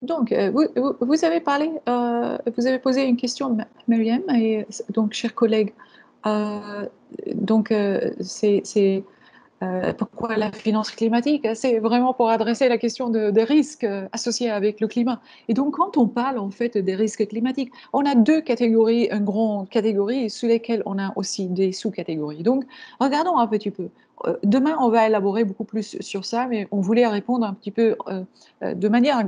Donc, vous avez parlé, vous avez posé une question, Myriam, et donc, chers collègues, euh, donc, c'est pourquoi la finance climatique? C'est vraiment pour adresser la question des risques associés avec le climat. Et donc, quand on parle en fait des risques climatiques, on a deux catégories, une grande catégorie, sous lesquelles on a aussi des sous-catégories. Donc, regardons un petit peu. Demain, on va élaborer beaucoup plus sur ça, mais on voulait répondre un petit peu de manière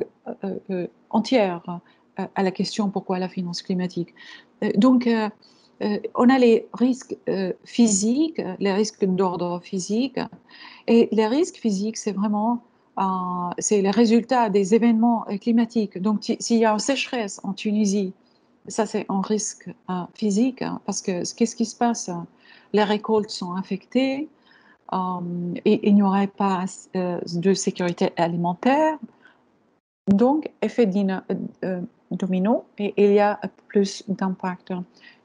entière à la question pourquoi la finance climatique. On a les risques physiques, les risques d'ordre physique, et les risques physiques, c'est vraiment c'est les résultats des événements climatiques. Donc, s'il y a une sécheresse en Tunisie, ça c'est un risque physique, hein, parce que qu'est-ce qui se passe? Les récoltes sont infectées, et il n'y aurait pas de sécurité alimentaire. Donc, effet domino, et il y a plus d'impact.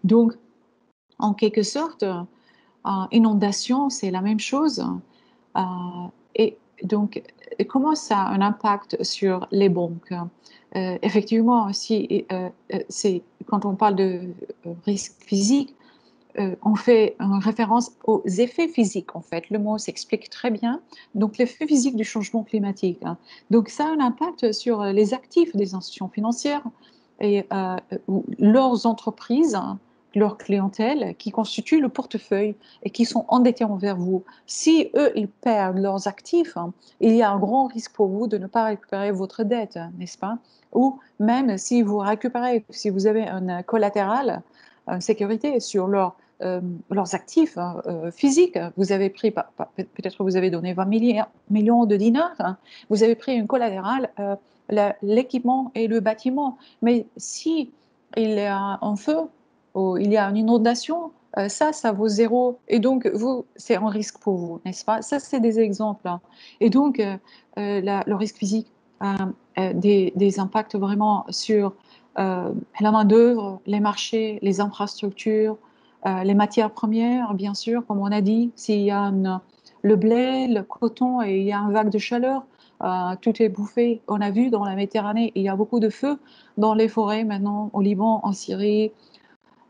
Donc, en quelque sorte, inondation, c'est la même chose. Euh, et donc, comment ça a un impact sur les banques? Effectivement, si, quand on parle de risque physique, on fait référence aux effets physiques, en fait. Le mot s'explique très bien. Donc, l'effet physique du changement climatique, hein. Donc, ça a un impact sur les actifs des institutions financières et leurs entreprises, hein, leur clientèle, qui constituent le portefeuille et qui sont endettés envers vous. Si eux, ils perdent leurs actifs, hein, il y a un grand risque pour vous de ne pas récupérer votre dette, n'est-ce pas? Ou même si vous récupérez, si vous avez un collatéral, une sécurité sur leurs actifs, hein, physiques. Vous avez pris, peut-être vous avez donné 20 millions de dinars, hein, vous avez pris une collatérale, l'équipement et le bâtiment. Mais si il y a un feu ou il y a une inondation, ça vaut zéro. Et donc, vous, c'est un risque pour vous, n'est-ce pas? Ça, c'est des exemples, hein. Et donc, le risque physique a des impacts vraiment sur la main-d'œuvre, les marchés, les infrastructures, les matières premières, bien sûr, comme on a dit, s'il y a le blé, le coton et il y a une vague de chaleur, tout est bouffé. On a vu dans la Méditerranée, il y a beaucoup de feux dans les forêts maintenant, au Liban, en Syrie,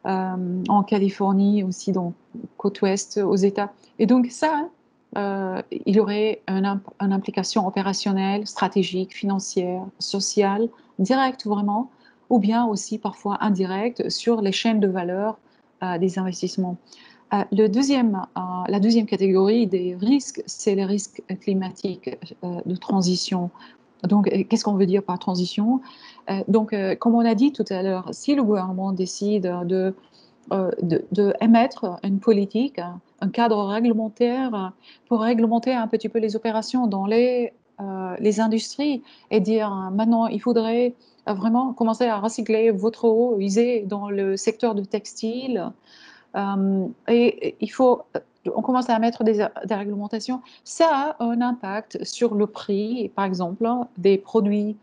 en Californie, aussi dans côte ouest, aux États. Et donc ça, il y aurait une implication opérationnelle, stratégique, financière, sociale, directe vraiment, ou bien aussi parfois indirecte sur les chaînes de valeur des investissements. La deuxième catégorie des risques, c'est les risques climatiques de transition. Donc, qu'est-ce qu'on veut dire par transition? Comme on a dit tout à l'heure, si le gouvernement décide de émettre une politique, un cadre réglementaire pour réglementer un petit peu les opérations dans les industries et dire maintenant il faudrait vraiment commencer à recycler votre eau usée dans le secteur du textile, et il faut, on commence à mettre des réglementations. Ça a un impact sur le prix, par exemple, des produits.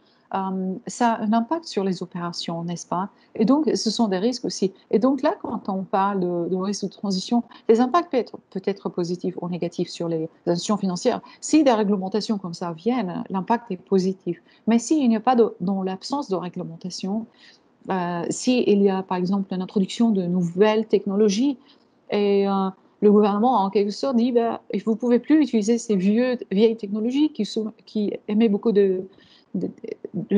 Ça a un impact sur les opérations, n'est-ce pas? Et donc, ce sont des risques aussi. Et donc là, quand on parle de risque de transition, les impacts peuvent être positifs ou négatifs sur les institutions financières. Si des réglementations comme ça viennent, l'impact est positif. Mais s'il n'y a pas dans l'absence de réglementation, s'il y a par exemple l'introduction de nouvelles technologies et le gouvernement en quelque sorte dit bah, vous ne pouvez plus utiliser ces vieilles technologies qui émettent beaucoup de, de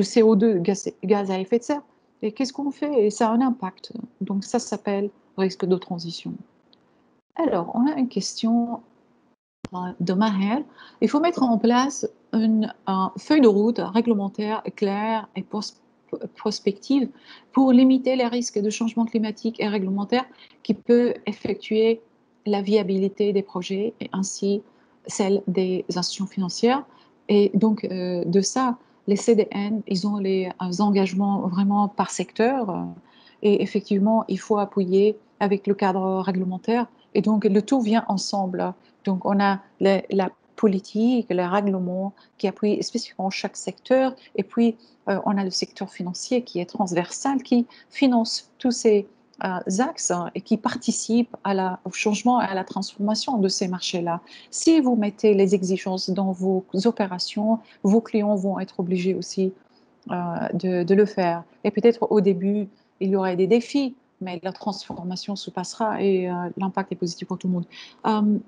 CO2, gaz à effet de serre. Et qu'est-ce qu'on fait? Et ça a un impact. Donc ça s'appelle risque de transition. Alors, on a une question de Maher. Il faut mettre en place une feuille de route réglementaire claire et prospective pour limiter les risques de changement climatique et réglementaire qui peut effectuer la viabilité des projets et ainsi celle des institutions financières. Et donc, de ça, les CDN, ils ont les engagements vraiment par secteur. Et effectivement, il faut appuyer avec le cadre réglementaire. Et donc, le tout vient ensemble. Donc, on a la politique, les règlements qui appuient spécifiquement chaque secteur. Et puis, on a le secteur financier qui est transversal, qui finance tous ces axes, hein, et qui participe au changement et à la transformation de ces marchés-là. Si vous mettez les exigences dans vos opérations, vos clients vont être obligés aussi de le faire. Et peut-être au début, il y aurait des défis, mais la transformation se passera et l'impact est positif pour tout le monde.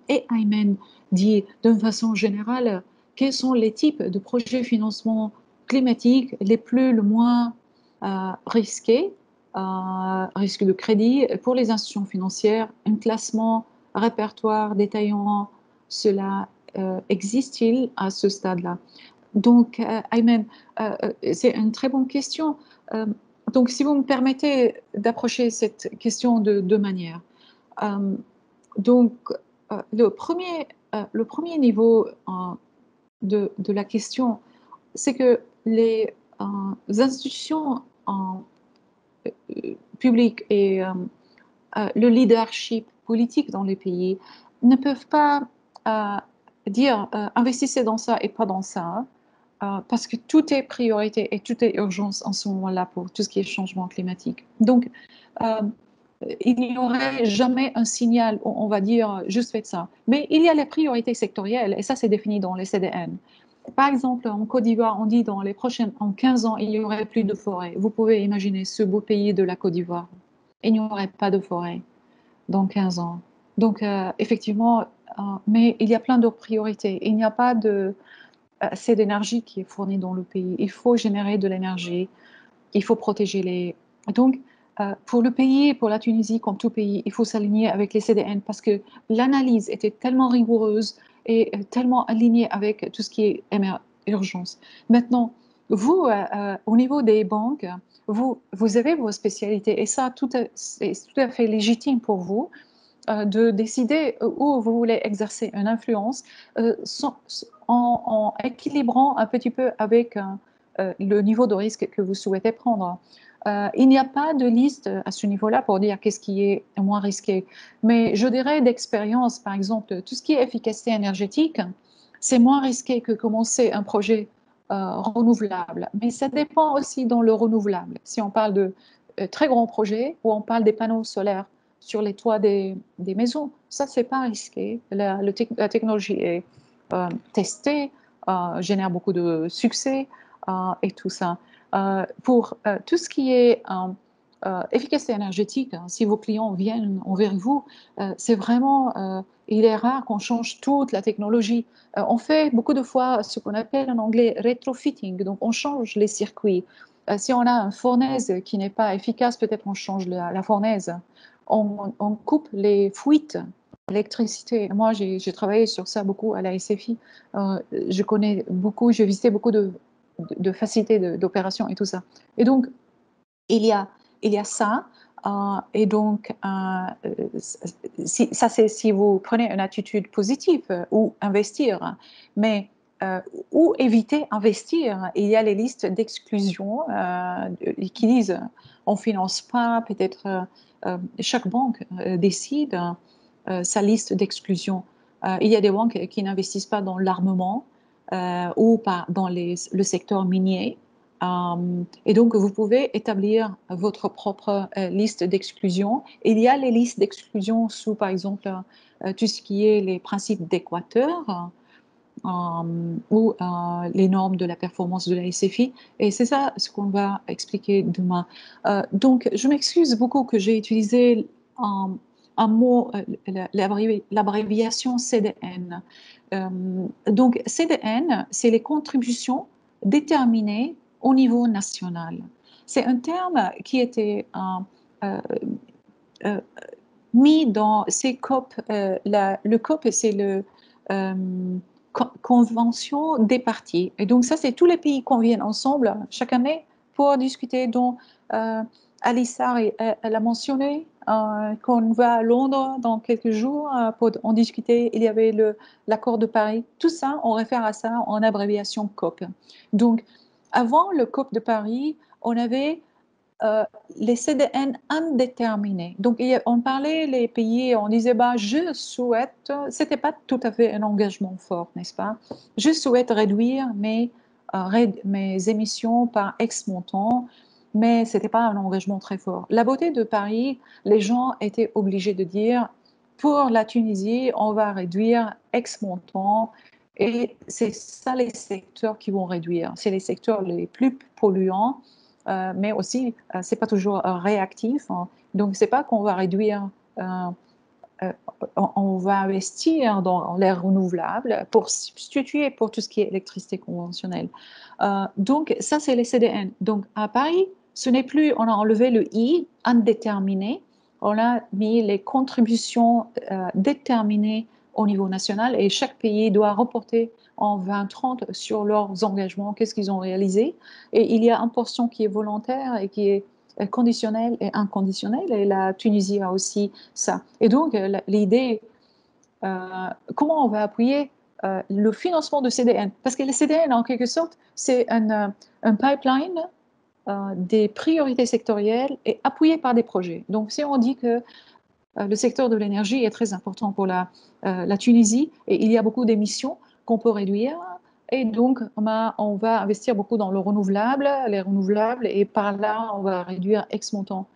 Et Ayman dit d'une façon générale, quels sont les types de projets de financement climatique le moins risqués, risque de crédit pour les institutions financières, un classement, répertoire détaillant, cela existe-t-il à ce stade-là? Donc, Ayman, c'est une très bonne question. Euh, donc, si vous me permettez d'approcher cette question de deux manières. Euh, donc, le premier niveau de la question, c'est que les institutions publiques et le leadership politique dans les pays ne peuvent pas euh, dire investissez dans ça et pas dans ça, parce que tout est priorité et tout est urgence en ce moment-là pour tout ce qui est changement climatique. Donc, euh, il n'y aurait jamais un signal où on va dire juste faites ça. Mais il y a les priorités sectorielles et ça, c'est défini dans les CDN. Par exemple, en Côte d'Ivoire, on dit en 15 ans, il n'y aurait plus de forêt. Vous pouvez imaginer ce beau pays de la Côte d'Ivoire. Il n'y aurait pas de forêt dans 15 ans. Donc, effectivement, mais il y a plein d'autres priorités. Il n'y a pas assez d'énergie qui est fournie dans le pays. Il faut générer de l'énergie. Il faut protéger les. Donc, pour le pays, pour la Tunisie, comme tout pays, il faut s'aligner avec les CDN parce que l'analyse était tellement rigoureuse et tellement alignée avec tout ce qui est urgence. Maintenant, vous, au niveau des banques, vous avez vos spécialités et ça, c'est tout à fait légitime pour vous de décider où vous voulez exercer une influence en équilibrant un petit peu avec le niveau de risque que vous souhaitez prendre. Il n'y a pas de liste à ce niveau-là pour dire qu'est-ce qui est moins risqué. Mais je dirais d'expérience, par exemple, tout ce qui est efficacité énergétique, c'est moins risqué que commencer un projet renouvelable. Mais ça dépend aussi dans le renouvelable. Si on parle de très grands projets ou on parle des panneaux solaires sur les toits des maisons. Ça, c'est pas risqué. La technologie est testée, génère beaucoup de succès et tout ça. Pour tout ce qui est efficacité énergétique, hein, si vos clients viennent envers vous, c'est vraiment, il est rare qu'on change toute la technologie. On fait beaucoup de fois ce qu'on appelle en anglais retrofitting, donc on change les circuits. Si on a une fournaise qui n'est pas efficace, peut-être on change la fournaise. On coupe les fuites d'électricité. Moi, j'ai travaillé sur ça beaucoup à la SFI. Je connais beaucoup, j'ai visité beaucoup de facilités d'opération et tout ça. Et donc, il y a, il y a ça. Et donc, ça, c'est si vous prenez une attitude positive ou investir. Mais ou éviter investir. Il y a les listes d'exclusion qui disent on finance pas, peut-être chaque banque décide sa liste d'exclusion. Il y a des banques qui n'investissent pas dans l'armement ou pas dans le secteur minier. Et donc, vous pouvez établir votre propre liste d'exclusion. Il y a les listes d'exclusion sous, par exemple, tout ce qui est les principes d'Équateur ou les normes de la performance de la SFI. Et c'est ça ce qu'on va expliquer demain. Donc, je m'excuse beaucoup que j'ai utilisé un mot, l'abréviation CDN. Donc, CDN, c'est les contributions déterminées au niveau national. C'est un terme qui était euh, euh, mis dans ces COP. Le COP, c'est le convention des parties. Et donc ça, c'est tous les pays qui viennent ensemble chaque année pour discuter. Donc, Alissa, elle a mentionné qu'on va à Londres dans quelques jours pour en discuter. Il y avait l'accord de Paris. Tout ça, on réfère à ça en abréviation COP. Donc, avant le COP de Paris, on avait euh, les CDN indéterminés. Donc, on parlait les pays, on disait, bah, je souhaite, c'était pas tout à fait un engagement fort, n'est-ce pas? Je souhaite réduire mes émissions par X montant, mais c'était pas un engagement très fort. La beauté de Paris, les gens étaient obligés de dire, pour la Tunisie, on va réduire X montant Et c'est ça les secteurs qui vont réduire. C'est les secteurs les plus polluants, mais aussi, c'est pas toujours réactif, hein. Donc, c'est pas qu'on va réduire, euh, on va investir dans les renouvelables pour substituer pour tout ce qui est électricité conventionnelle. Donc, ça, c'est les CDN. Donc, à Paris, ce n'est plus, on a enlevé le I indéterminé, on a mis les contributions déterminées au niveau national et chaque pays doit reporter en 2030 sur leurs engagements, qu'est-ce qu'ils ont réalisé. Et il y a une portion qui est volontaire et qui est conditionnelle et inconditionnelle, et la Tunisie a aussi ça. Et donc, l'idée, comment on va appuyer le financement de CDN? Parce que les CDN, en quelque sorte, c'est un pipeline des priorités sectorielles et appuyé par des projets. Donc, si on dit que le secteur de l'énergie est très important pour la Tunisie et il y a beaucoup d'émissions qu'on peut réduire, et donc on va investir beaucoup dans le renouvelable, les renouvelables, et par là, on va réduire ex montant.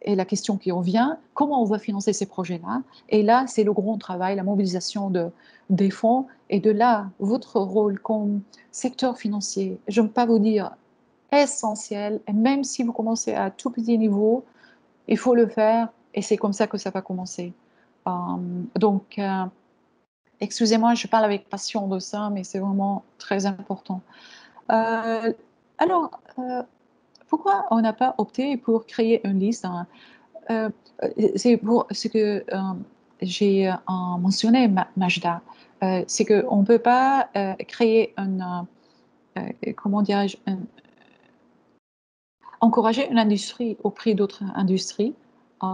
Et la question qui revient, comment on va financer ces projets-là? Et là, c'est le grand travail, la mobilisation des fonds. Et de là, votre rôle comme secteur financier, je ne peux pas vous dire essentiel, et même si vous commencez à tout petit niveau, il faut le faire, et c'est comme ça que ça va commencer. Euh, donc, excusez-moi, je parle avec passion de ça, mais c'est vraiment très important. Euh, alors, pourquoi on n'a pas opté pour créer une liste, hein? Euh, c'est pour ce que j'ai mentionné, Majda. C'est qu'on ne peut pas créer comment dirais-je, encourager une industrie au prix d'autres industries. Euh,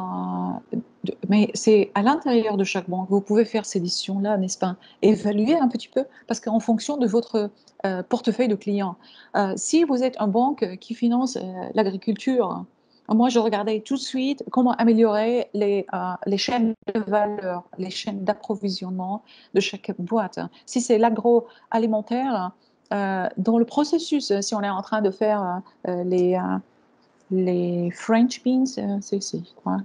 mais c'est à l'intérieur de chaque banque. Vous pouvez faire ces décisions-là, n'est-ce pas? Évaluer un petit peu, parce qu'en fonction de votre portefeuille de clients, si vous êtes une banque qui finance l'agriculture, moi, je regardais tout de suite comment améliorer les chaînes de valeur, les chaînes d'approvisionnement de chaque boîte. Si c'est l'agroalimentaire, dans le processus, si on est en train de faire les French beans, c'est quoi?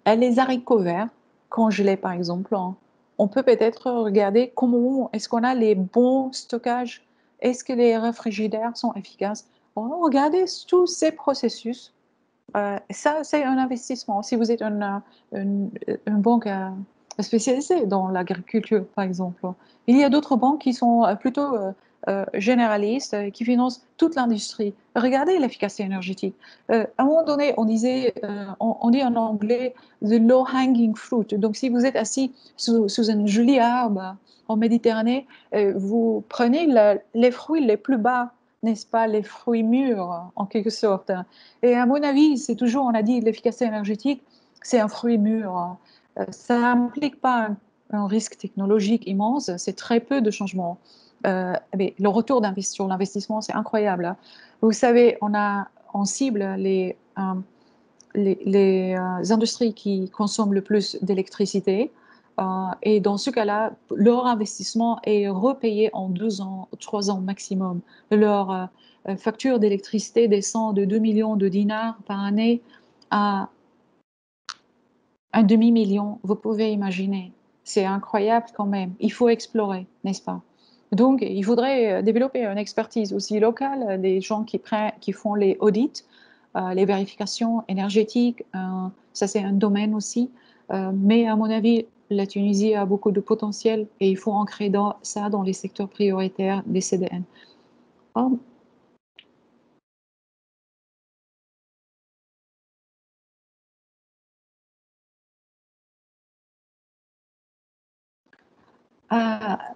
Les haricots verts congelés, par exemple, hein. On peut peut-être regarder comment est-ce qu'on a les bons stockages, est-ce que les réfrigérateurs sont efficaces. Regardez tous ces processus. Ça, c'est un investissement. Si vous êtes une banque spécialisée dans l'agriculture, par exemple, il y a d'autres banques qui sont plutôt généralistes, qui financent toute l'industrie. Regardez l'efficacité énergétique. À un moment donné, on disait, on dit en anglais, the low-hanging fruit. Donc, si vous êtes assis sous un joli arbre en Méditerranée, vous prenez les fruits les plus bas, n'est-ce pas, les fruits mûrs, en quelque sorte. Et à mon avis, c'est toujours, on a dit, l'efficacité énergétique, c'est un fruit mûr. Ça n'implique pas un risque technologique immense, c'est très peu de changements. Mais le retour sur l'investissement, c'est incroyable, hein. Vous savez, on cible les industries qui consomment le plus d'électricité. Et dans ce cas-là, leur investissement est repayé en 2 ans, 3 ans maximum. Leur facture d'électricité descend de 2 millions de dinars par année à un demi-million. Vous pouvez imaginer. C'est incroyable quand même. Il faut explorer, n'est-ce pas? Donc, il faudrait développer une expertise aussi locale, des gens qui font les audits, les vérifications énergétiques. Ça, c'est un domaine aussi. Mais à mon avis, la Tunisie a beaucoup de potentiel et il faut ancrer ça dans les secteurs prioritaires des CDN. Oh,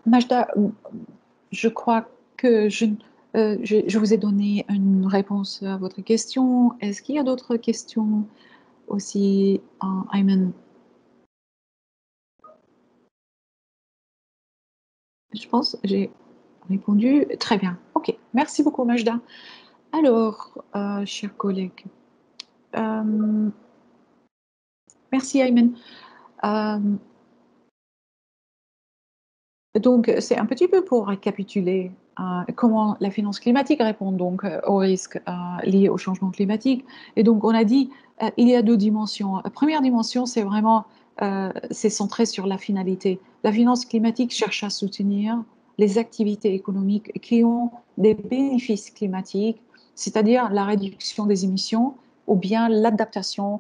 Majda, je crois que je vous ai donné une réponse à votre question. Est-ce qu'il y a d'autres questions aussi, Ayman? Je pense que j'ai répondu très bien. Ok, merci beaucoup, Majda. Alors, chers collègues, euh, merci, Ayman. Euh, Donc, c'est un petit peu pour récapituler comment la finance climatique répond donc aux risques liés au changement climatique. Et donc, on a dit il y a deux dimensions. La première dimension, c'est vraiment c'est centré sur la finalité. La finance climatique cherche à soutenir les activités économiques qui ont des bénéfices climatiques, c'est-à-dire la réduction des émissions ou bien l'adaptation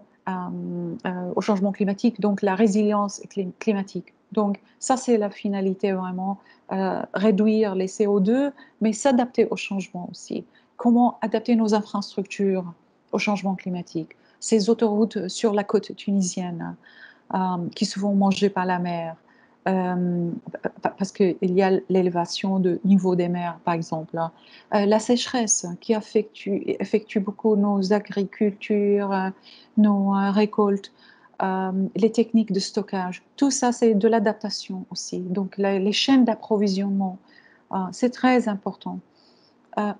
au changement climatique, donc la résilience climatique. Donc ça, c'est la finalité vraiment, réduire les CO2, mais s'adapter au changement aussi. Comment adapter nos infrastructures au changement climatique? Ces autoroutes sur la côte tunisienne, qui se font manger par la mer, parce qu'il y a l'élévation de niveau des mers, par exemple. La sécheresse qui affectue beaucoup nos agricultures, nos récoltes, les techniques de stockage. Tout ça, c'est de l'adaptation aussi. Donc, les chaînes d'approvisionnement, c'est très important.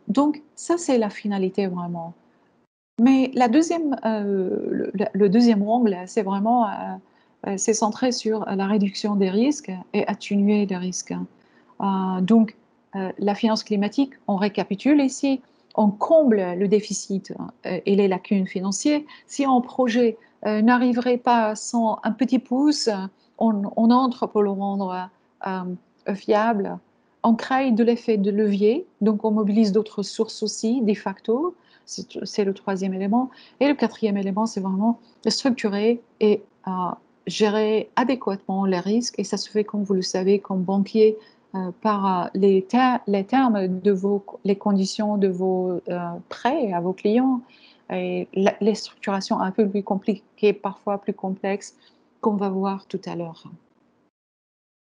Donc, ça, c'est la finalité vraiment. Mais le deuxième angle, c'est vraiment, c'est centré sur la réduction des risques et atténuer les risques. Donc, la finance climatique, on récapitule ici, on comble le déficit et les lacunes financières. Si un projet n'arriverait pas sans un petit pouce, on entre pour le rendre fiable. On crée de l'effet de levier, donc on mobilise d'autres sources aussi, de facto. C'est le troisième élément. Et le quatrième élément, c'est vraiment structurer et gérer adéquatement les risques. Et ça se fait, comme vous le savez, comme banquier, par les termes de les conditions de vos prêts à vos clients et les structurations un peu plus compliquées, parfois plus complexes, qu'on va voir tout à l'heure.